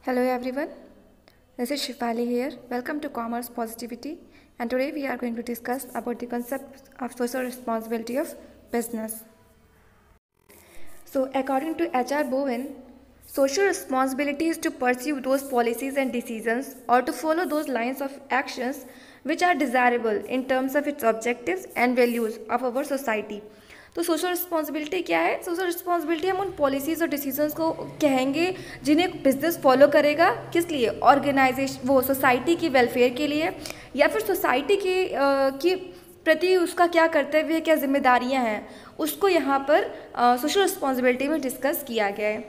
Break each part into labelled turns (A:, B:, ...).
A: Hello everyone, this is Shifali here. Welcome to Commerce Positivity, and today we are going to discuss about the concept of social responsibility of business. So according to H.R. Bowen, social responsibility is to pursue those policies and decisions or to follow those lines of actions which are desirable in terms of its objectives and values of our society. तो social responsibility क्या है? Social responsibility हम उन policies और decisions को कहेंगे जिन्हें business follow करेगा, किस लिए? ऑर्गेनाइजेशन, वो सोसाइटी की वेलफेयर के लिए, या फिर सोसाइटी की प्रति उसका क्या कर्तव्य है, क्या जिम्मेदारियां हैं, उसको यहाँ पर सोशल रिस्पॉन्सिबिलिटी में डिस्कस किया गया है.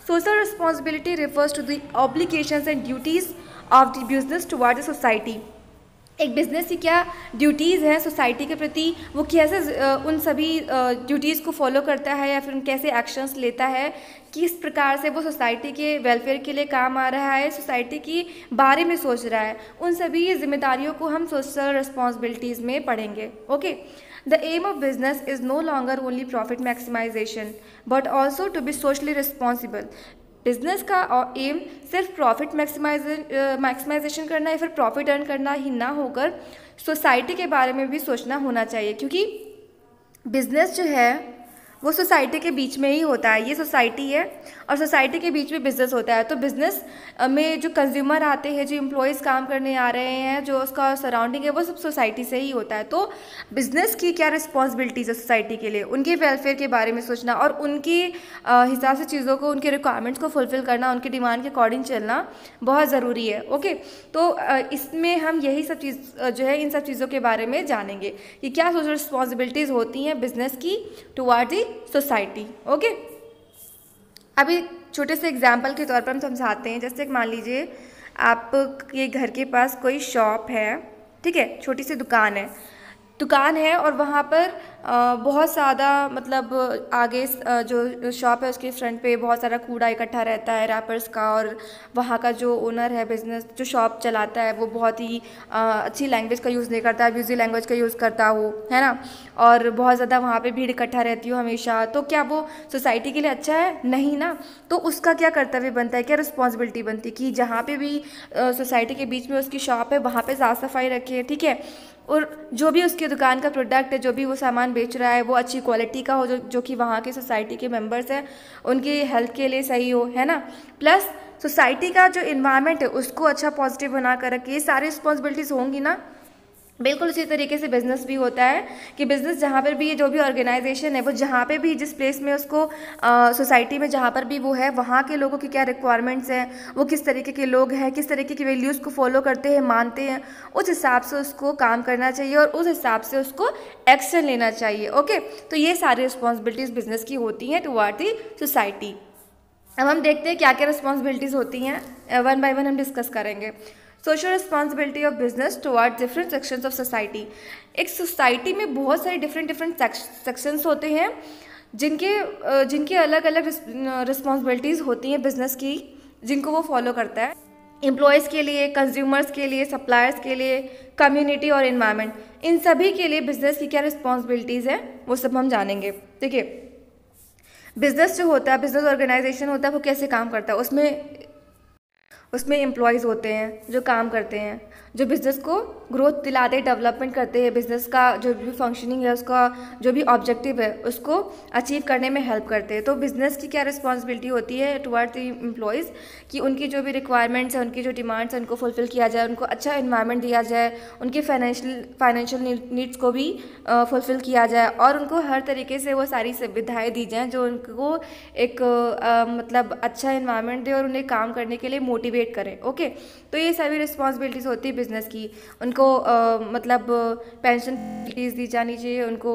A: Social responsibility refers to the obligations and duties of the business toward the society. एक बिज़नेस की क्या ड्यूटीज़ हैं सोसाइटी के प्रति, वो कैसे उन सभी ड्यूटीज़ को फॉलो करता है या फिर उन कैसे एक्शंस लेता है, किस प्रकार से वो सोसाइटी के वेलफेयर के लिए काम आ रहा है, सोसाइटी की बारे में सोच रहा है, उन सभी जिम्मेदारियों को हम सोशल रिस्पॉन्सिबिलिटीज़ में पढ़ेंगे. Okay. The aim of business is no longer only profit maximisation but also to be socially responsible. Business का एम सिर्फ प्रॉफिट मैक्सिमाइजेशन करना या फिर प्रॉफिट अर्न करना ही ना होकर सोसाइटी के बारे में भी सोचना होना चाहिए, क्योंकि बिजनेस जो है वो सोसाइटी के बीच में ही होता है. ये सोसाइटी है और सोसाइटी के बीच में बिज़नेस होता है. तो बिज़नेस में जो कंज्यूमर आते हैं, जो एम्प्लॉयज़ काम करने आ रहे हैं, जो उसका सराउंडिंग है, वो सब सोसाइटी से ही होता है. तो बिज़नेस की क्या रिस्पॉन्सिबिलिटीज़ है सोसाइटी के लिए, उनके वेलफेयर के बारे में सोचना और उनके हिसाब से चीज़ों को, उनके रिक्वायरमेंट्स को फुलफ़िल करना, उनकी डिमांड के अकॉर्डिंग चलना बहुत ज़रूरी है. ओके. तो इसमें हम यही सब चीज़ जो है, इन सब चीज़ों के बारे में जानेंगे कि क्या सोशल रिस्पॉन्सिबिलिटीज़ होती हैं बिज़नेस की टुवर्ड दी सोसाइटी. ओके. अभी छोटे से एग्जाम्पल के तौर पर हम समझाते हैं. जैसे मान लीजिए आपके घर के पास कोई शॉप है, ठीक है, छोटी सी दुकान है और वहाँ पर बहुत ज़्यादा मतलब आगे जो शॉप है उसके फ्रंट पे बहुत सारा कूड़ा इकट्ठा रहता है रैपर्स का, और वहाँ का जो ओनर है, बिज़नेस जो शॉप चलाता है, वो बहुत ही अच्छी लैंग्वेज का यूज़ नहीं करता है, अब्यूज़िव लैंग्वेज का यूज़ करता हो, है ना, और बहुत ज़्यादा वहाँ पे भीड़ इकट्ठा रहती हो हमेशा. तो क्या वो सोसाइटी के लिए अच्छा है? नहीं ना. तो उसका क्या कर्तव्य बनता है, क्या रिस्पॉन्सिबिलिटी बनती है कि जहाँ पे भी सोसाइटी के बीच में उसकी शॉप है वहाँ पे साफ़ सफाई रखे, ठीक है, और जो भी उसकी दुकान का प्रोडक्ट है, जो भी वो सामान बेच रहा है, वो अच्छी क्वालिटी का हो, जो कि वहाँ के सोसाइटी के मेंबर्स हैं उनकी हेल्थ के लिए सही हो, है ना. प्लस सोसाइटी का जो इन्वायरमेंट है उसको अच्छा पॉजिटिव बना कर रखे. ये सारी रिस्पॉन्सिबिलिटीज़ होंगी ना. बिल्कुल उसी तरीके से बिज़नेस भी होता है कि बिज़नेस जहाँ पर भी जो भी ऑर्गेनाइजेशन है, वो जहाँ पे भी जिस प्लेस में उसको सोसाइटी में जहाँ पर भी वो है, वहाँ के लोगों की क्या रिक्वायरमेंट्स हैं, वो किस तरीके के लोग हैं, किस तरीके की वैल्यूज़ को फॉलो करते हैं, मानते हैं, उस हिसाब से उसको काम करना चाहिए और उस हिसाब से उसको एक्शन लेना चाहिए. ओके. तो ये सारी रिस्पॉन्सिबिलिटीज़ बिज़नेस की होती हैं टुवर्ड दी सोसाइटी. अब हम देखते हैं क्या क्या रिस्पॉन्सिबिलिटीज़ होती हैं, वन बाय वन हम डिस्कस करेंगे. Social responsibility of business toward different sections of society. एक सोसाइटी में बहुत सारे डिफरेंट सेक्शंस होते हैं जिनके अलग अलग रिस्पॉन्सिबिलिटीज़ होती हैं बिजनेस की, जिनको वो फॉलो करता है. एम्प्लॉयज़ के लिए, कंज्यूमर्स के लिए, सप्लायर्स के लिए, कम्युनिटी और इन्वायरमेंट, इन सभी के लिए बिजनेस की क्या रिस्पॉन्सिबिलिटीज़ हैं वो सब हम जानेंगे. देखिए, बिजनेस जो होता है, बिजनेस ऑर्गेनाइजेशन होता है, वो कैसे काम करता है. उसमें एम्प्लॉयज़ होते हैं जो काम करते हैं, जो बिज़नेस को ग्रोथ दिलाते हैं, डेवलपमेंट करते हैं, बिज़नेस का जो भी फंक्शनिंग है, उसका जो भी ऑब्जेक्टिव है उसको अचीव करने में हेल्प करते हैं. तो बिज़नेस की क्या रिस्पॉन्सिबिलिटी होती है टुवर्ड द एम्प्लॉयज़ कि उनकी जो भी रिक्वायरमेंट्स हैं, उनकी जो डिमांड्स हैं, उनको फुलफ़िल किया जाए, उनको अच्छा इन्वायरमेंट दिया जाए, उनकी फाइनेंशियल नीड्स को भी फुलफ़िल किया जाए और उनको हर तरीके से वो सारी सुविधाएँ दी जाएँ जो उनको एक मतलब अच्छा इन्वायरमेंट दे और उन्हें काम करने के लिए मोटिवेट करें. ओके. तो ये सभी रिस्पॉन्सिबिलिटीज़ होती है बिज़नेस की. उनको मतलब पेंशन फैसिलिटीज़ दी जानी चाहिए, उनको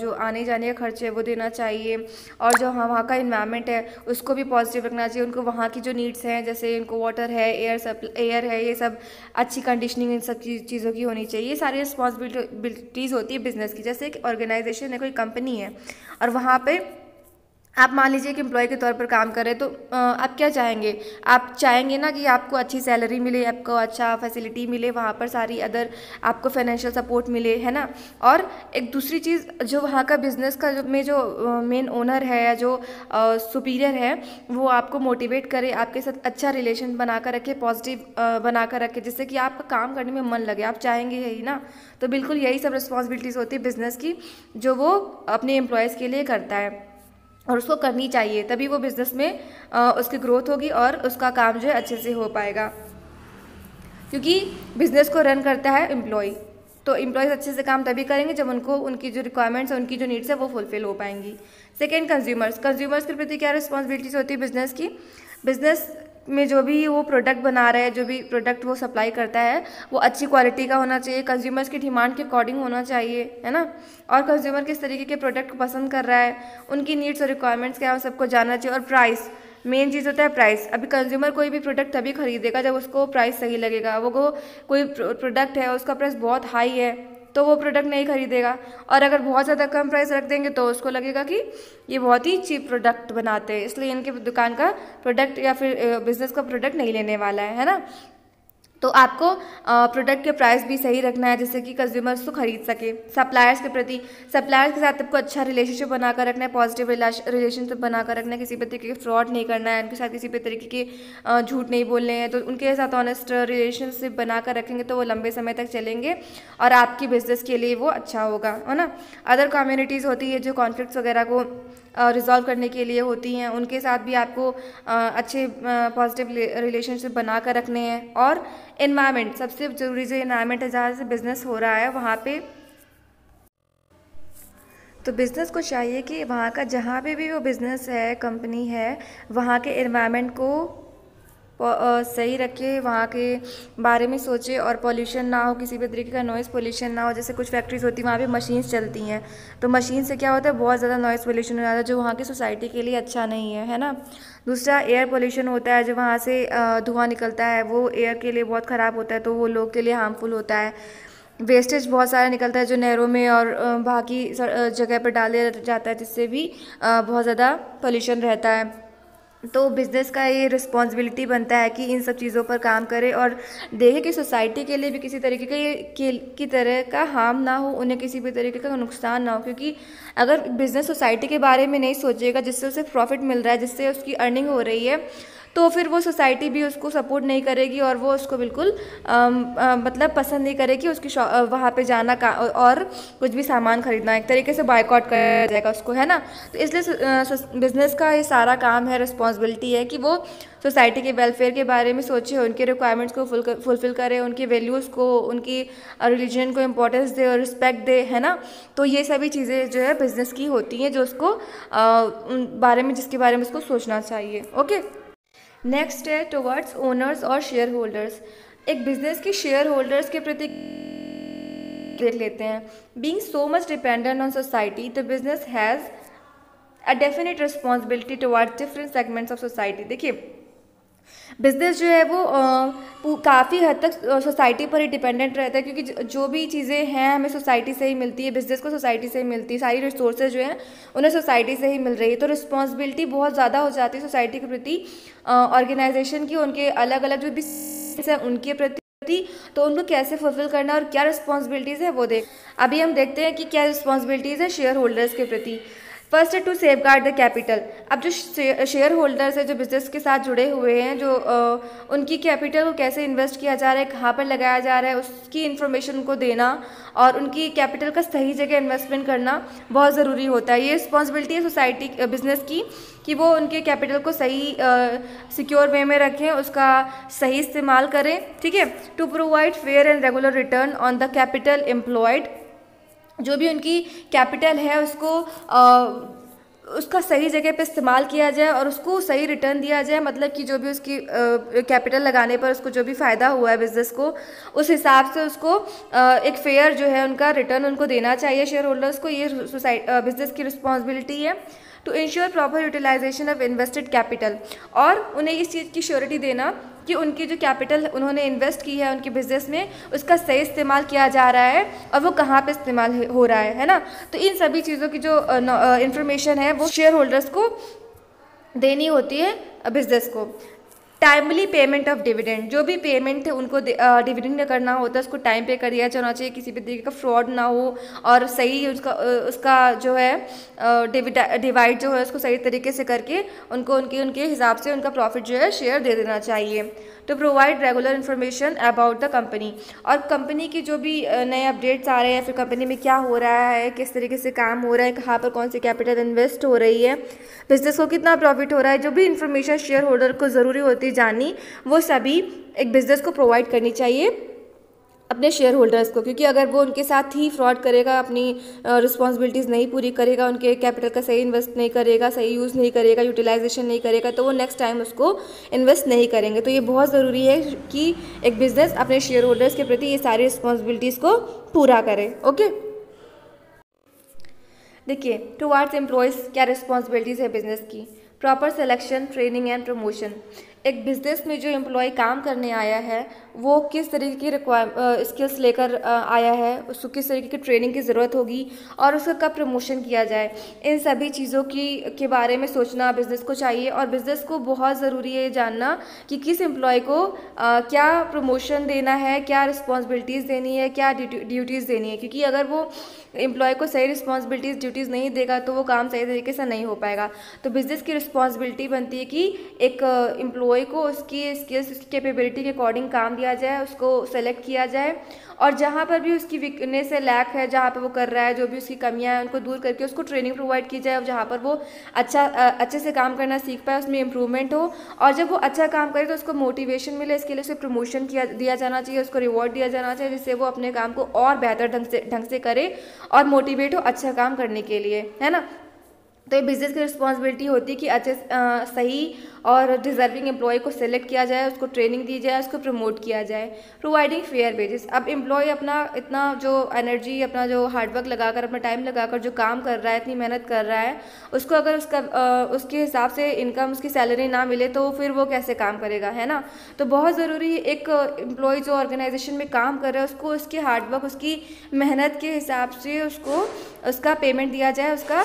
A: जो आने जाने का खर्च है वो देना चाहिए, और जो वहाँ का इन्वायरमेंट है उसको भी पॉजिटिव रखना चाहिए. उनको वहाँ की जो नीड्स हैं, जैसे उनको वाटर है, एयर है, ये सब अच्छी कंडीशनिंग इन सब चीज़ों की होनी चाहिए. ये सारी रिस्पॉन्सिबिलिटीज़ होती है बिज़नेस की. जैसे एक ऑर्गेनाइजेशन है, कोई कंपनी है और वहाँ पे आप मान लीजिए कि एम्प्लॉय के तौर पर काम कर रहे हैं, तो आप क्या चाहेंगे? आप चाहेंगे ना कि आपको अच्छी सैलरी मिले, आपको अच्छा फैसिलिटी मिले, वहाँ पर सारी अदर आपको फाइनेंशियल सपोर्ट मिले, है ना। और एक दूसरी चीज़, जो वहाँ का बिजनेस का जो मेन ओनर है या जो सुपीरियर है, वो आपको मोटिवेट करे, आपके साथ अच्छा रिलेशन बनाकर रखे, पॉजिटिव बनाकर रखे, जिससे कि आपका काम करने में मन लगे। आप चाहेंगे यही ना। तो बिल्कुल यही सब रिस्पॉन्सिबिलिटीज़ होती है बिज़नेस की, जो वो अपने एम्प्लॉयज़ के लिए करता है और उसको करनी चाहिए, तभी वो बिज़नेस में उसकी ग्रोथ होगी और उसका काम जो है अच्छे से हो पाएगा। क्योंकि बिज़नेस को रन करता है एम्प्लॉय, तो एम्प्लॉयज़ अच्छे से काम तभी करेंगे जब उनको उनकी जो रिक्वायरमेंट्स है, उनकी जो नीड्स है, वो फुलफिल हो पाएंगी। सेकेंड, कंज्यूमर्स के प्रति क्या रिस्पॉन्सिबिलिटीज़ होती है बिज़नेस की? बिज़नेस में जो भी वो प्रोडक्ट बना रहे हैं, जो भी प्रोडक्ट वो सप्लाई करता है, वो अच्छी क्वालिटी का होना चाहिए, कंज्यूमर्स की डिमांड के अकॉर्डिंग होना चाहिए, है ना। और कंज्यूमर किस तरीके के प्रोडक्ट को पसंद कर रहा है, उनकी नीड्स और रिक्वायरमेंट्स क्या है, सबको जानना चाहिए। और प्राइस, मेन चीज़ होता है प्राइस। अभी कंज्यूमर कोई भी प्रोडक्ट तभी खरीदेगा जब उसको प्राइस सही लगेगा। वो कोई प्रोडक्ट है, उसका प्राइस बहुत हाई है, तो वो प्रोडक्ट नहीं खरीदेगा। और अगर बहुत ज़्यादा कम प्राइस रख देंगे तो उसको लगेगा कि ये बहुत ही चीप प्रोडक्ट बनाते हैं, इसलिए इनके दुकान का प्रोडक्ट या फिर बिज़नेस का प्रोडक्ट नहीं लेने वाला है ना। तो आपको प्रोडक्ट के प्राइस भी सही रखना है, जिससे कि कंज्यूमर्स तो खरीद सके। सप्लायर्स के प्रति, सप्लायर्स के साथ आपको अच्छा रिलेशनशिप बनाकर रखना है, पॉजिटिव रिलेशनशिप बनाकर रखना है, किसी भी तरीके के फ्रॉड नहीं करना है, उनके साथ किसी भी तरीके के झूठ नहीं बोलने हैं। तो उनके साथ ऑनेस्ट रिलेशनशिप बनाकर रखेंगे तो वो लंबे समय तक चलेंगे और आपकी बिजनेस के लिए वो अच्छा होगा, है ना। अदर कम्युनिटीज़ होती है जो कॉन्फ्लिक्ट्स वगैरह को रिजॉल्व करने के लिए होती हैं, उनके साथ भी आपको अच्छे पॉजिटिव रिलेशनशिप बना कर रखने हैं। और एनवायरनमेंट, सबसे ज़रूरी जो एनवायरनमेंट है जहाँ से बिज़नेस हो रहा है, वहाँ पे तो बिज़नेस को चाहिए कि वहाँ का जहाँ पे भी वो बिज़नेस है, कंपनी है, वहाँ के एनवायरनमेंट को सही रखे, वहाँ के बारे में सोचे और पॉल्यूशन ना हो, किसी भी तरीके का नॉइज़ पोल्यूशन ना हो। जैसे कुछ फैक्ट्रीज होती हैं, वहाँ पे मशीन्स चलती हैं, तो मशीन से क्या होता है, बहुत ज़्यादा नॉइज़ पोल्यूशन हो जाता है, जो वहाँ की सोसाइटी के लिए अच्छा नहीं है ना। दूसरा, एयर पोल्यूशन होता है, जो वहाँ से धुआं निकलता है, वो एयर के लिए बहुत ख़राब होता है, तो वो लोग के लिए हार्मफुल होता है। वेस्टेज बहुत सारा निकलता है जो नहरों में और बाकी जगह पर डाल दिया जाता है, जिससे भी बहुत ज़्यादा पोल्यूशन रहता है। तो बिज़नेस का ये रिस्पॉन्सिबिलिटी बनता है कि इन सब चीज़ों पर काम करे और देखे कि सोसाइटी के लिए भी किसी तरीके की तरह का हार्म ना हो, उन्हें किसी भी तरीके का नुकसान ना हो। क्योंकि अगर बिज़नेस सोसाइटी के बारे में नहीं सोचेगा, जिससे उसे प्रॉफिट मिल रहा है, जिससे उसकी अर्निंग हो रही है, तो फिर वो सोसाइटी भी उसको सपोर्ट नहीं करेगी और वो उसको बिल्कुल मतलब पसंद नहीं करेगी उसकी वहाँ पे जाना का और कुछ भी सामान खरीदना, एक तरीके से बायकॉट कर जाएगा उसको, है ना। तो इसलिए बिज़नेस का ये सारा काम है, रिस्पॉन्सिबिलिटी है कि वो सोसाइटी के वेलफेयर के बारे में सोचे, उनके रिक्वायरमेंट्स को फुलफिल करे, उनकी वैल्यूज़ को, उनकी रिलीजन को इम्पोर्टेंस दे और रिस्पेक्ट दे, है ना। तो ये सभी चीज़ें जो है बिज़नेस की होती हैं, जो उसको जिसके बारे में उसको सोचना चाहिए। ओके, नेक्स्ट है टुवर्ड्स ओनर्स और शेयर होल्डर्स। एक बिजनेस के शेयर होल्डर्स के प्रति देख लेते हैं। Being so much dependent on society, the business has a definite responsibility towards different segments of society. देखिए, बिज़नेस जो है वो काफ़ी हद तक सोसाइटी पर ही डिपेंडेंट रहता है, क्योंकि जो भी चीज़ें हैं हमें सोसाइटी से ही मिलती है, बिज़नेस को सोसाइटी से ही मिलती है, सारी रिसोर्सेज जो हैं उन्हें सोसाइटी से ही मिल रही है। तो रिस्पॉन्सिबिलिटी बहुत ज़्यादा हो जाती है सोसाइटी के प्रति, ऑर्गेनाइजेशन की, उनके अलग अलग जो भी हैं उनके प्रति, तो उनको कैसे फुलफिल करना और क्या रिस्पॉन्सिबिलिटीज़ है वो अभी हम देखते हैं कि क्या रिस्पॉन्सिबिलिटीज़ है शेयर होल्डर्स के प्रति। फर्स्ट है to safeguard the capital. अब जो शेयर होल्डर्स है, जो बिजनेस के साथ जुड़े हुए हैं, जो उनकी कैपिटल को कैसे इन्वेस्ट किया जा रहा है, कहाँ पर लगाया जा रहा है, उसकी इन्फॉर्मेशन उनको देना और उनकी कैपिटल का सही जगह इन्वेस्टमेंट करना बहुत ज़रूरी होता है। ये रिस्पॉन्सिबिलिटी है सोसाइटी बिजनेस की कि वो उनके कैपिटल को सही सिक्योर वे में रखें, उसका सही इस्तेमाल करें, ठीक है। To provide fair and regular return on the capital employed. जो भी उनकी कैपिटल है उसका सही जगह पे इस्तेमाल किया जाए और उसको सही रिटर्न दिया जाए, मतलब कि जो भी उसकी कैपिटल लगाने पर उसको जो भी फ़ायदा हुआ है बिज़नेस को, उस हिसाब से उसको एक फेयर जो है उनका रिटर्न उनको देना चाहिए शेयर होल्डर्स को। ये बिज़नेस की रिस्पॉन्सिबिलिटी है। To ensure proper utilisation of invested capital, और उन्हें इस चीज़ की श्योरिटी देना कि उनकी जो कैपिटल उन्होंने इन्वेस्ट की है उनके बिजनेस में, उसका सही इस्तेमाल किया जा रहा है और वो कहाँ पे इस्तेमाल हो रहा है ना। तो इन सभी चीज़ों की जो इंफॉर्मेशन है वो शेयर होल्डर्स को देनी होती है बिजनेस को। टाइमली पेमेंट ऑफ डिविडेंड, जो भी पेमेंट है उनको डिविडेंड करना होता है उसको टाइम पे कर दिया जाना चाहिए, किसी भी तरीके का फ्रॉड ना हो और सही उसका जो है डिवाइड जो है उसको सही तरीके से करके उनको उनके हिसाब से उनका प्रॉफिट जो है शेयर दे देना चाहिए। To provide regular information about the company, और कंपनी की जो भी नए अपडेट्स आ रहे हैं, फिर कंपनी में क्या हो रहा है, किस तरीके से काम हो रहा है, कहाँ पर कौन सी कैपिटल इन्वेस्ट हो रही है, बिजनेस को कितना प्रॉफिट हो रहा है, जो भी इन्फॉर्मेशन शेयर होल्डर को ज़रूरी होती है जाननी, वो सभी एक बिजनेस को प्रोवाइड करनी चाहिए अपने शेयर होल्डर्स को। क्योंकि अगर वो उनके साथ ही फ्रॉड करेगा, अपनी रिस्पॉन्सिबिलिटीज़ नहीं पूरी करेगा, उनके कैपिटल का सही इन्वेस्ट नहीं करेगा, सही यूज़ नहीं करेगा, यूटिलाइजेशन नहीं करेगा, तो वो नेक्स्ट टाइम उसको इन्वेस्ट नहीं करेंगे। तो ये बहुत ज़रूरी है कि एक बिज़नेस अपने शेयर होल्डर्स के प्रति ये सारी रिस्पॉन्सिबिलिटीज़ को पूरा करे। ओके, देखिए टुवार्ड्स एम्प्लॉयज़ क्या रिस्पॉन्सिबिलिटीज़ है बिजनेस की। Proper selection, training and promotion. एक बिज़नेस में जो एम्प्लॉय काम करने आया है वो किस तरीके की स्किल्स लेकर आया है, उसको किस तरीके की ट्रेनिंग की ज़रूरत होगी और उसका कब प्रमोशन किया जाए, इन सभी चीज़ों के बारे में सोचना बिज़नेस को चाहिए। और बिज़नेस को बहुत ज़रूरी है जानना कि किस एम्प्लॉय को क्या प्रमोशन देना है, क्या रिस्पॉन्सिबिलिटीज़ देनी है, क्या ड्यूटीज़ देनी है। क्योंकि अगर वो एम्प्लॉय को सही रिस्पॉन्सिबिलिटीज़ ड्यूटीज़ नहीं देगा तो वो काम सही तरीके से नहीं हो पाएगा। तो बिज़नेस की रिस्पॉन्सिबिलिटी बनती है कि एक एम्प्लॉय को उसकी स्किल्स, उसकी कैपेबिलिटी के अकॉर्डिंग काम दिया जाए, उसको सेलेक्ट किया जाए और जहाँ पर भी उसकी वीकनेस है, लैक है, जहाँ पर वो कर रहा है, जो भी उसकी कमियाँ हैं उनको दूर करके उसको ट्रेनिंग प्रोवाइड की जाए और जहाँ पर वो अच्छे से काम करना सीख पाए, उसमें इम्प्रूवमेंट हो। और जब वो अच्छा काम करे तो उसको मोटिवेशन मिले, इसके लिए उसे प्रमोशन दिया जाना चाहिए, उसको रिवॉर्ड दिया जाना चाहिए, जिससे वो अपने काम को और बेहतर ढंग से करे और मोटिवेट हो अच्छा काम करने के लिए, है ना। तो ये बिज़नेस की रिस्पॉन्सिबिलिटी होती है कि अच्छे सही और डिज़र्विंग एम्प्लॉय को सेलेक्ट किया जाए, उसको ट्रेनिंग दी जाए, उसको प्रमोट किया जाए। Providing fair wages. अब एम्प्लॉय अपना इतना जो एनर्जी, अपना जो हार्डवर्क लगाकर, अपना टाइम लगाकर जो काम कर रहा है, इतनी मेहनत कर रहा है, उसको अगर उसके हिसाब से इनकम, उसकी सैलरी ना मिले तो फिर वो कैसे काम करेगा, है ना। तो बहुत ज़रूरी है एक एम्प्लॉय जो ऑर्गेनाइजेशन में काम कर रहा है उसको उसके हार्डवर्क, उसकी मेहनत के हिसाब से उसको उसका पेमेंट दिया जाए, उसका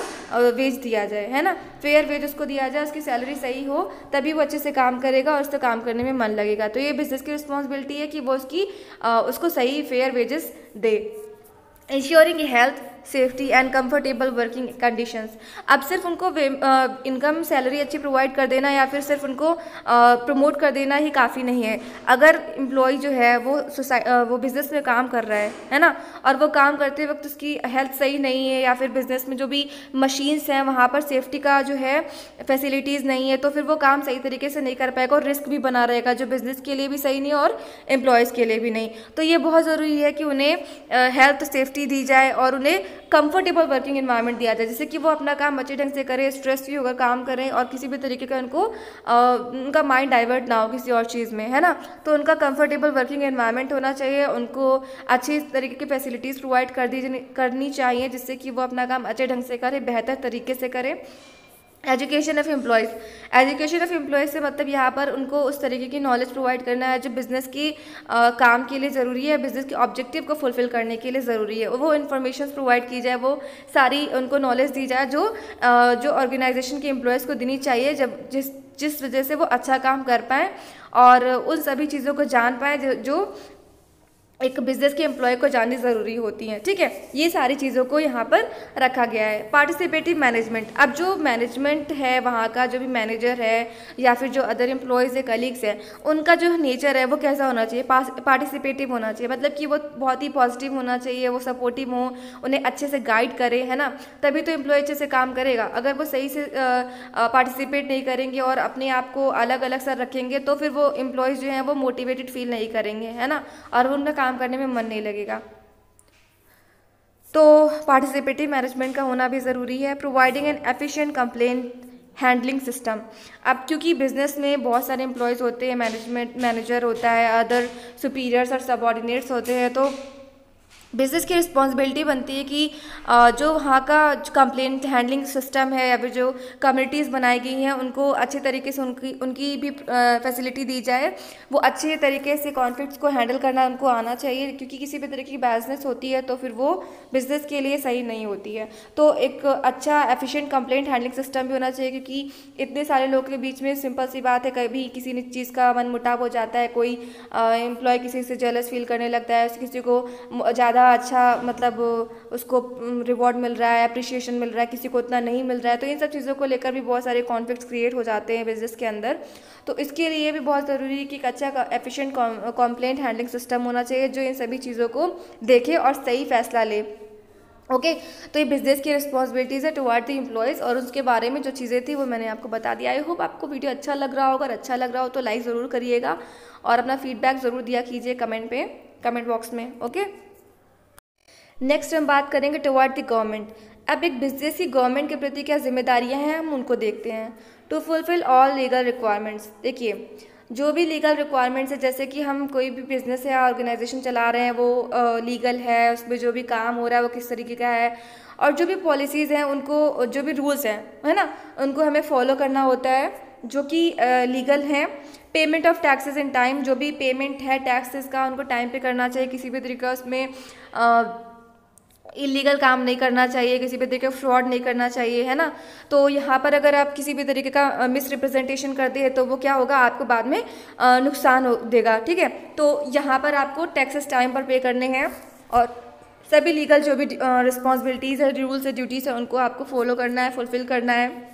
A: वेज दिया जाए, है ना। फेयर वेज उसको दिया जाए, उसकी सैलरी सही हो तभी वो अच्छे से काम करेगा और उससे काम करने में मन लगेगा। तो ये बिज़नेस की रिस्पॉन्सिबिलिटी है कि वो उसको सही fair wages they. Ensuring health, safety and comfortable working conditions. अब सिर्फ उनको इनकम, सैलरी अच्छी प्रोवाइड कर देना या फिर सिर्फ उनको प्रमोट कर देना ही काफ़ी नहीं है। अगर एम्प्लॉय जो है वो बिज़नेस में काम कर रहा है ना, और वो काम करते वक्त उसकी हेल्थ सही नहीं है या फिर बिज़नेस में जो भी मशीन्स हैं वहाँ पर सेफ्टी का जो है फैसिलिटीज़ नहीं है, तो फिर वो काम सही तरीके से नहीं कर पाएगा और रिस्क भी बना रहेगा, जो बिज़नेस के लिए भी सही नहीं और एम्प्लॉयज़ के लिए भी नहीं। तो ये बहुत ज़रूरी है कि उन्हें हेल्थ सेफ्टी दी जाए और उन्हें कंफर्टेबल वर्किंग एनवायरनमेंट दिया जाए, जिससे कि वो अपना काम अच्छे ढंग से करें, स्ट्रेस फ्री होकर काम करें और किसी भी तरीके का उनका माइंड डाइवर्ट ना हो किसी और चीज़ में, है ना। तो उनका कंफर्टेबल वर्किंग एनवायरनमेंट होना चाहिए, उनको अच्छी तरीके की फैसिलिटीज़ प्रोवाइड करनी चाहिए, जिससे कि वो अपना काम अच्छे ढंग से करें, बेहतर तरीके से करें। Education of employees. Education of employees से मतलब यहाँ पर उनको उस तरीके की नॉलेज प्रोवाइड करना है जो बिज़नेस की काम के लिए ज़रूरी है, बिज़नेस के ऑब्जेक्टिव को फुलफ़िल करने के लिए ज़रूरी है। वो इन्फॉर्मेशन प्रोवाइड की जाए, वो सारी उनको नॉलेज दी जाए जो ऑर्गेनाइजेशन के एम्प्लॉयज़ को देनी चाहिए, जिस वजह से वो अच्छा काम कर पाएँ और उन सभी चीज़ों को जान पाएँ जो एक बिज़नेस के एम्प्लॉय को जाननी ज़रूरी होती हैं। ठीक है, ये सारी चीज़ों को यहाँ पर रखा गया है। Participative management. अब जो मैनेजमेंट है वहाँ का, जो भी मैनेजर है या फिर जो अदर एम्प्लॉयज़ है, कलीग्स हैं, उनका जो नेचर है वो कैसा होना चाहिए, पार्टिसिपेटिव होना चाहिए। मतलब कि वो बहुत ही पॉजिटिव होना चाहिए, वो सपोर्टिव हो, उन्हें अच्छे से गाइड करे, है ना, तभी तो एम्प्लॉय अच्छे से काम करेगा। अगर वो सही से पार्टिसिपेट नहीं करेंगे और अपने आप को अलग अलग सा रखेंगे तो फिर वो एम्प्लॉयज़ जो हैं वो मोटिवेटेड फील नहीं करेंगे, है ना, और उनका काम करने में मन नहीं लगेगा। तो पार्टिसिपेटिव मैनेजमेंट का होना भी ज़रूरी है। Providing N efficient complaint handling system. अब क्योंकि बिज़नेस में बहुत सारे एम्प्लॉयज़ होते हैं, मैनेजर होता है, अदर सुपीरियर्स और सबऑर्डिनेट्स होते हैं, तो बिज़नेस की रिस्पॉन्सिबिलिटी बनती है कि जो वहाँ का कंप्लेंट हैंडलिंग सिस्टम है या फिर जो कम्युनिटीज़ बनाई गई हैं उनको अच्छे तरीके से उनकी भी फैसिलिटी दी जाए। वो अच्छे तरीके से कॉन्फ्लिक्ट्स को हैंडल करना उनको आना चाहिए, क्योंकि किसी भी तरीके की बिजनेस होती है तो फिर वो बिज़नेस के लिए सही नहीं होती है। तो एक अच्छा एफिशिएंट कंप्लेंट हैंडलिंग सिस्टम भी होना चाहिए, क्योंकि इतने सारे लोगों के बीच में सिंपल सी बात है, कभी किसी चीज़ का मन मुटाव हो जाता है, कोई एम्प्लॉय किसी से जेलस फील करने लगता है, किसी को ज़्यादा अच्छा मतलब उसको रिवॉर्ड मिल रहा है, अप्रिशिएशन मिल रहा है, किसी को उतना नहीं मिल रहा है, तो इन सब चीज़ों को लेकर भी बहुत सारे कॉन्फ्लिक्ट्स क्रिएट हो जाते हैं बिजनेस के अंदर। तो इसके लिए भी बहुत ज़रूरी है कि एक अच्छा एफिशिएंट कंप्लेंट हैंडलिंग सिस्टम होना चाहिए जो इन सभी चीज़ों को देखे और सही फैसला ले। ओके तो ये बिजनेस की रिस्पॉन्सिबिलिटीज़ है टुवर्ड द एम्प्लॉयज़, और उसके बारे में जो चीज़ें थी वो मैंने आपको बता दिया। आई होप आपको वीडियो अच्छा लग रहा होगा। अगर अच्छा लग रहा हो तो लाइक ज़रूर करिएगा और अपना फीडबैक ज़रूर दिया कीजिए कमेंट बॉक्स में। ओके नेक्स्ट हम बात करेंगे टुवर्ड द गवर्नमेंट। अब एक बिजनेस की गवर्नमेंट के प्रति क्या जिम्मेदारियां हैं हम उनको देखते हैं। To fulfil all legal requirements, देखिए जो भी लीगल रिक्वायरमेंट्स है, जैसे कि हम कोई भी बिजनेस या ऑर्गेनाइजेशन चला रहे हैं वो लीगल है, उसमें जो भी काम हो रहा है वो किस तरीके का है, और जो भी पॉलिसीज़ हैं उनको, जो भी रूल्स हैं है ना, उनको हमें फॉलो करना होता है जो कि लीगल हैं। Payment of taxes in time, जो भी पेमेंट है टैक्सेस का उनको टाइम पे करना चाहिए, किसी भी तरीके उसमें इलीगल काम नहीं करना चाहिए, किसी भी तरीके का फ्रॉड नहीं करना चाहिए, है ना। तो यहाँ पर अगर आप किसी भी तरीके का मिस रिप्रेजेंटेशन करते हैं तो वो क्या होगा, आपको बाद में नुकसान देगा, ठीक है। तो यहाँ पर आपको टैक्सेस टाइम पर पे करने हैं और सभी लीगल जो भी रिस्पॉन्सिबिलिटीज़ है, रूल्स है, ड्यूटीज़ है, उनको आपको फॉलो करना है, फुलफिल करना है।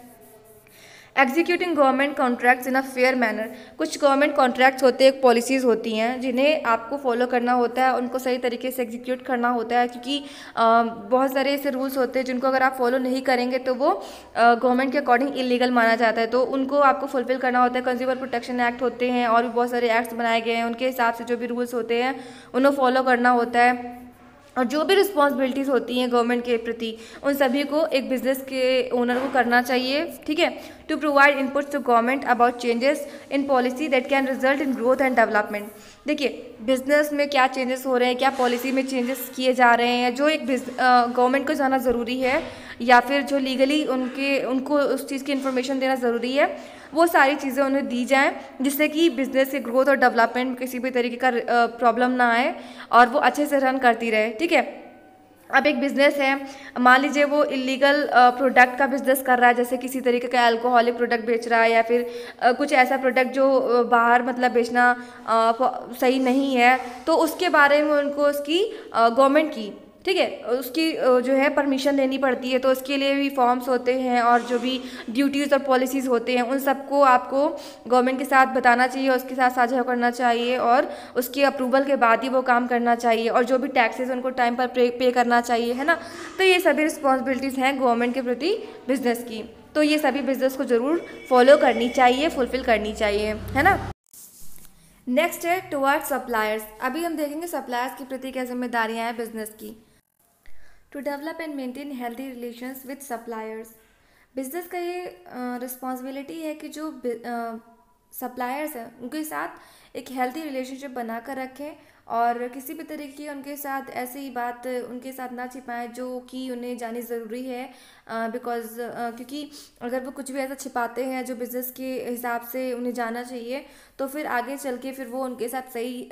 A: Executing government contracts in a fair manner, कुछ गवर्नमेंट कॉन्ट्रैक्ट्स होते हैं, पॉलिसीज़ होती हैं जिन्हें आपको फॉलो करना होता है, उनको सही तरीके से एग्जीक्यूट करना होता है, क्योंकि बहुत सारे ऐसे रूल्स होते हैं जिनको अगर आप फॉलो नहीं करेंगे तो वो गवर्नमेंट के अकॉर्डिंग इलीगल माना जाता है, तो उनको आपको फुलफिल करना होता है। कंज्यूमर प्रोटेक्शन एक्ट होते हैं और भी बहुत सारे एक्ट्स बनाए गए हैं, उनके हिसाब से जो भी रूल्स होते हैं उन्हें फॉलो करना होता है। और जो भी रिस्पॉन्सिबिलिटीज़ होती हैं गवर्नमेंट के प्रति, उन सभी को एक बिजनेस के ओनर को करना चाहिए, ठीक है। To provide inputs to government about changes in policy that can result in growth and development. देखिए बिजनेस में क्या चेंजेस हो रहे हैं, क्या पॉलिसी में चेंजेस किए जा रहे हैं, जो एक गवर्नमेंट को जाना ज़रूरी है, या फिर जो लीगली उनको उस चीज़ की इन्फॉर्मेशन देना ज़रूरी है, वो सारी चीज़ें उन्हें दी जाएं, जिससे कि बिजनेस के ग्रोथ और डेवलपमेंट में किसी भी तरीके का प्रॉब्लम ना आए और वो अच्छे से रन करती रहे, ठीक है। अब एक बिज़नेस है, मान लीजिए वो इलीगल प्रोडक्ट का बिज़नेस कर रहा है, जैसे किसी तरीके का अल्कोहलिक प्रोडक्ट बेच रहा है, या फिर कुछ ऐसा प्रोडक्ट जो बाहर मतलब बेचना सही नहीं है, तो उसके बारे में उनको उसकी गवर्नमेंट की, ठीक है, उसकी जो है परमिशन लेनी पड़ती है। तो उसके लिए भी फॉर्म्स होते हैं और जो भी ड्यूटीज़ और पॉलिसीज़ होते हैं उन सबको आपको गवर्नमेंट के साथ बताना चाहिए, उसके साथ साझा करना चाहिए, और उसके अप्रूवल के बाद ही वो काम करना चाहिए, और जो भी टैक्सेस उनको टाइम पर पे करना चाहिए, है ना। तो ये सभी रिस्पॉन्सिबिलिटीज़ हैं गवर्नमेंट के प्रति बिजनेस की, तो ये सभी बिजनेस को ज़रूर फॉलो करनी चाहिए, फुलफिल करनी चाहिए, है ना। नेक्स्ट है टुवर्ड्स सप्लायर्स। अभी हम देखेंगे सप्लायर्स के प्रति क्या जिम्मेदारियां हैं बिजनेस की। To develop and maintain healthy relations with suppliers, business का ये रिस्पॉन्सिबिलिटी है कि जो सप्लायर्स हैं उनके साथ एक हेल्दी रिलेशनशिप बनाकर रखें, और किसी भी तरीके की उनके साथ ऐसी ही बात उनके साथ ना छिपाएं जो कि उन्हें जानी ज़रूरी है, क्योंकि अगर वो कुछ भी ऐसा छिपाते हैं जो बिज़नेस के हिसाब से उन्हें जाना चाहिए, तो फिर आगे चल के फिर वो उनके साथ सही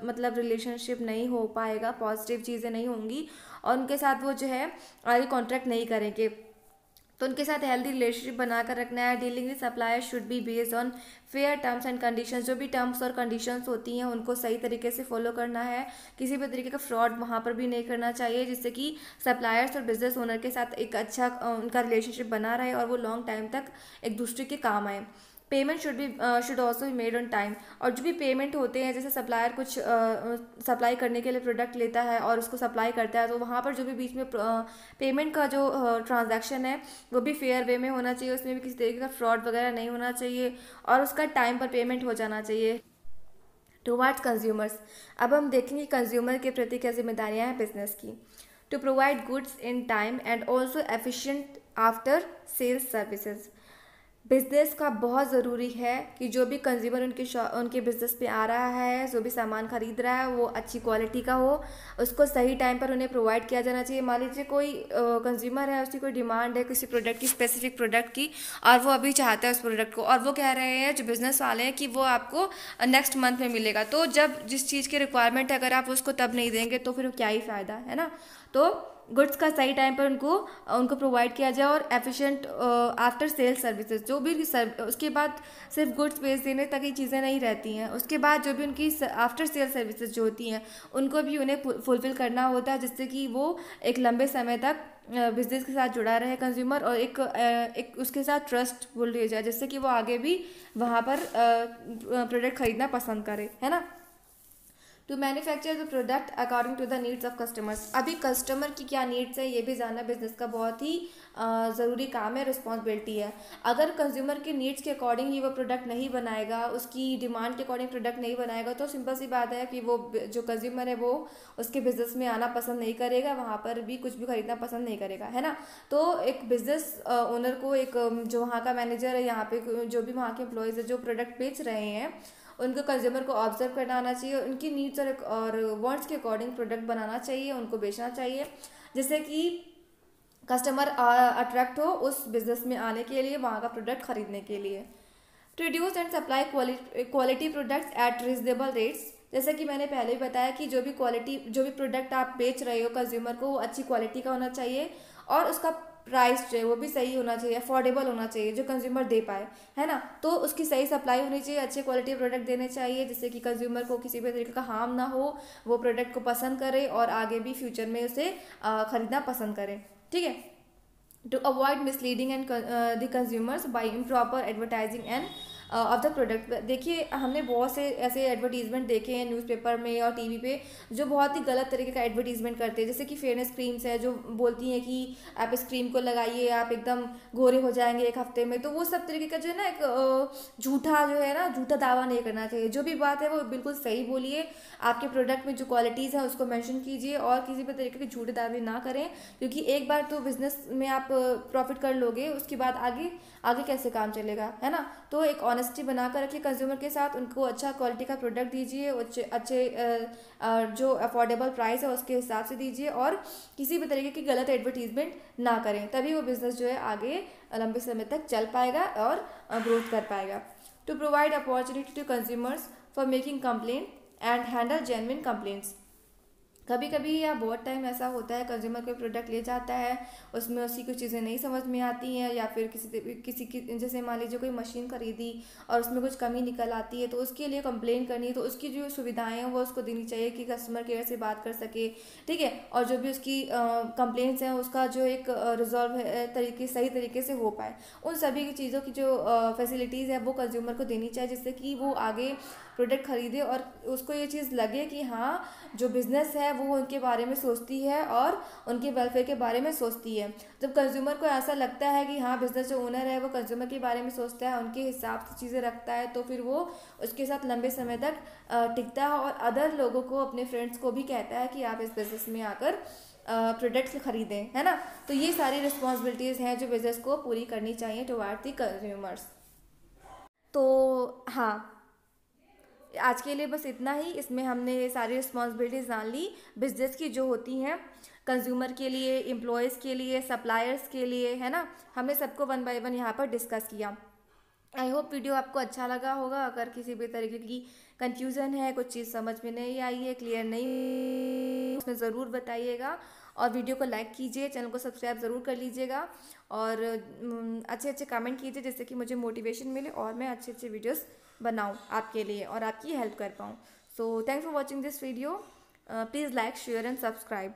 A: मतलब रिलेशनशिप नहीं हो पाएगा, पॉजिटिव चीज़ें नहीं होंगी, और उनके साथ वो जो है आगे कॉन्ट्रैक्ट नहीं करेंगे। तो उनके साथ हेल्दी रिलेशनशिप बनाकर रखना है। Dealing with supplier should be based on fair terms and conditions, जो भी टर्म्स और कंडीशंस होती हैं उनको सही तरीके से फॉलो करना है, किसी भी तरीके का फ्रॉड वहाँ पर भी नहीं करना चाहिए, जिससे कि सप्लायर्स और बिजनेस ओनर के साथ एक अच्छा उनका रिलेशनशिप बना रहे और वो लॉन्ग टाइम तक एक दूसरे के काम आए। Payment should also be made on time, और जो भी पेमेंट होते हैं, जैसे सप्लायर कुछ सप्लाई करने के लिए प्रोडक्ट लेता है और उसको सप्लाई करता है, तो वहाँ पर जो भी बीच में पेमेंट का जो ट्रांजैक्शन है वो भी फेयर वे में होना चाहिए, उसमें भी किसी तरीके का फ्रॉड वगैरह नहीं होना चाहिए, और उसका टाइम पर पेमेंट हो जाना चाहिए। टुवर्ड्स कंज्यूमर्स, अब हम देखेंगे कंज्यूमर के प्रति क्या जिम्मेदारियाँ हैं बिजनेस की। To provide goods in time and also efficient after sales services, business का बहुत ज़रूरी है कि जो भी कंज्यूमर उनके बिज़नेस पे आ रहा है, जो भी सामान ख़रीद रहा है, वो अच्छी क्वालिटी का हो, उसको सही टाइम पर उन्हें प्रोवाइड किया जाना चाहिए। मान लीजिए कोई कंज्यूमर है, उसकी कोई डिमांड है किसी प्रोडक्ट की, स्पेसिफिक प्रोडक्ट की, और वो अभी चाहता है उस प्रोडक्ट को, और वो कह रहे हैं जो बिज़नेस वाले हैं कि वो आपको नेक्स्ट मंथ में मिलेगा। तो जब जिस चीज़ की रिक्वायरमेंट है अगर आप उसको तब नहीं देंगे तो फिर क्या ही फ़ायदा, है ना। तो गुड्स का सही टाइम पर उनको प्रोवाइड किया जाए, और एफिशिएंट आफ्टर सेल सर्विसेज जो भी उसके बाद सिर्फ गुड्स बेच देने तक ही चीज़ें नहीं रहती हैं, उसके बाद जो भी उनकी आफ्टर सेल सर्विसेज जो होती हैं उनको भी उन्हें फुलफिल करना होता है, जिससे कि वो एक लंबे समय तक बिजनेस के साथ जुड़ा रहे कंज्यूमर, और एक उसके साथ ट्रस्ट बुल्ड हो जाए, जिससे कि वो आगे भी वहाँ पर प्रोडक्ट खरीदना पसंद करे, है ना। To manufacture the product according to the needs of customers. अभी कस्टमर की क्या नीड्स है ये भी जानना बिजनेस का बहुत ही ज़रूरी काम है, रिस्पॉन्सिबिलिटी है। अगर कंज्यूमर के नीड्स के अकॉर्डिंग ही वो प्रोडक्ट नहीं बनाएगा, उसकी डिमांड के अकॉर्डिंग प्रोडक्ट नहीं बनाएगा, तो सिंपल सी बात है कि वो जो कंज्यूमर है वो उसके बिजनेस में आना पसंद नहीं करेगा, वहाँ पर भी कुछ भी खरीदना पसंद नहीं करेगा, है ना। तो एक बिजनेस ओनर को, एक जो वहाँ का मैनेजर है, यहाँ पे जो भी वहाँ के एम्प्लॉयज़ है जो प्रोडक्ट बेच रहे हैं, उनको कंज्यूमर को ऑब्जर्व करना आना चाहिए, उनकी नीड्स और वांट्स के अकॉर्डिंग प्रोडक्ट बनाना चाहिए, उनको बेचना चाहिए, जिससे कि कस्टमर अट्रैक्ट हो उस बिजनेस में आने के लिए, वहाँ का प्रोडक्ट खरीदने के लिए। Produce and supply quality products at reasonable rates. जैसे कि मैंने पहले भी बताया कि जो भी प्रोडक्ट आप बेच रहे हो कंज्यूमर को, वो अच्छी क्वालिटी का होना चाहिए, और उसका प्राइस जो है वो भी सही होना चाहिए, अफोर्डेबल होना चाहिए, जो कंज्यूमर दे पाए, है ना। तो उसकी सही सप्लाई होनी चाहिए, अच्छे क्वालिटी प्रोडक्ट देने चाहिए, जिससे कि कंज्यूमर को किसी भी तरीके का हार्म ना हो, वो प्रोडक्ट को पसंद करे और आगे भी फ्यूचर में उसे खरीदना पसंद करे, ठीक है। To avoid misleading and the consumers by improper advertising and of the product. देखिए हमने बहुत से ऐसे एडवर्टीजमेंट देखे हैं न्यूज़पेपर में और टीवी पे, जो बहुत ही गलत तरीके का एडवर्टीजमेंट करते हैं। जैसे कि फेयरनेस क्रीम्स है, जो बोलती हैं कि आप इस क्रीम को लगाइए, आप एकदम गोरे हो जाएंगे एक हफ्ते में। तो वो सब तरीके का जो है ना, एक झूठा जो है ना, झूठा दावा नहीं करना चाहिए। जो भी बात है वो बिल्कुल सही बोलिए, आपके प्रोडक्ट में जो क्वालिटीज़ है उसको मेंशन कीजिए, और किसी भी तरीके के झूठे दावे ना करें, क्योंकि एक बार तो बिजनेस में आप प्रॉफिट कर लोगे, उसके बाद आगे आगे कैसे काम चलेगा, है ना। तो एक ऑनेस्टी बनाकर रखिए कंज्यूमर के साथ, उनको अच्छा क्वालिटी का प्रोडक्ट दीजिए, अच्छे जो अफोर्डेबल प्राइस है उसके हिसाब से दीजिए, और किसी भी तरीके की गलत एडवर्टीजमेंट ना करें, तभी वो बिज़नेस जो है आगे लंबे समय तक चल पाएगा और ग्रोथ कर पाएगा। To provide opportunity to consumers for making complaint and handle genuine complaints. कभी कभी या बहुत टाइम ऐसा होता है, कंज्यूमर कोई प्रोडक्ट ले जाता है, उसमें उसकी कुछ चीज़ें नहीं समझ में आती हैं, या फिर किसी की, जैसे मान लीजिए कोई मशीन खरीदी और उसमें कुछ कमी निकल आती है, तो उसके लिए कंप्लेन करनी है, तो उसकी जो सुविधाएं हैं वो उसको देनी चाहिए कि कस्टमर केयर से बात कर सके, ठीक है। और जो भी उसकी कंप्लेंट्स हैं उसका जो एक रिजॉल्व सही तरीके से हो पाए, उन सभी की चीज़ों की जो फैसिलिटीज़ है वो कंज्यूमर को देनी चाहिए, जिससे कि वो आगे प्रोडक्ट खरीदे और उसको ये चीज़ लगे कि हाँ, जो बिज़नेस है वो उनके बारे में सोचती है और उनके वेलफेयर के बारे में सोचती है। जब कंज्यूमर को ऐसा लगता है कि हाँ, बिज़नेस जो ओनर है वो कंज्यूमर के बारे में सोचता है, उनके हिसाब से चीज़ें रखता है, तो फिर वो उसके साथ लंबे समय तक टिकता है, और अदर लोगों को, अपने फ्रेंड्स को भी कहता है कि आप इस बिज़नेस में आकर प्रोडक्ट्स खरीदें, है ना। तो ये सारी रिस्पॉन्सिबिलिटीज़ हैं जो बिज़नेस को पूरी करनी चाहिए टुवर्ड द कंज्यूमर्स। तो हाँ, आज के लिए बस इतना ही। इसमें हमने सारी रिस्पॉन्सिबिलिटीज़ जान ली बिजनेस की, जो होती हैं कंज्यूमर के लिए, एम्प्लॉयज़ के लिए, सप्लायर्स के लिए, है ना। हमने सबको वन बाय वन यहाँ पर डिस्कस किया। आई होप वीडियो आपको अच्छा लगा होगा। अगर किसी भी तरीके की कंफ्यूजन है, कुछ चीज़ समझ में नहीं आई है, क्लियर नहीं, उसमें ज़रूर बताइएगा, और वीडियो को लाइक कीजिए, चैनल को सब्सक्राइब ज़रूर कर लीजिएगा, और अच्छे अच्छे कमेंट कीजिए, जिससे कि मुझे मोटिवेशन मिले और मैं अच्छे अच्छे वीडियोस बनाऊं आपके लिए और आपकी हेल्प कर पाऊं। So thanks for watching this video. Please like, share and subscribe.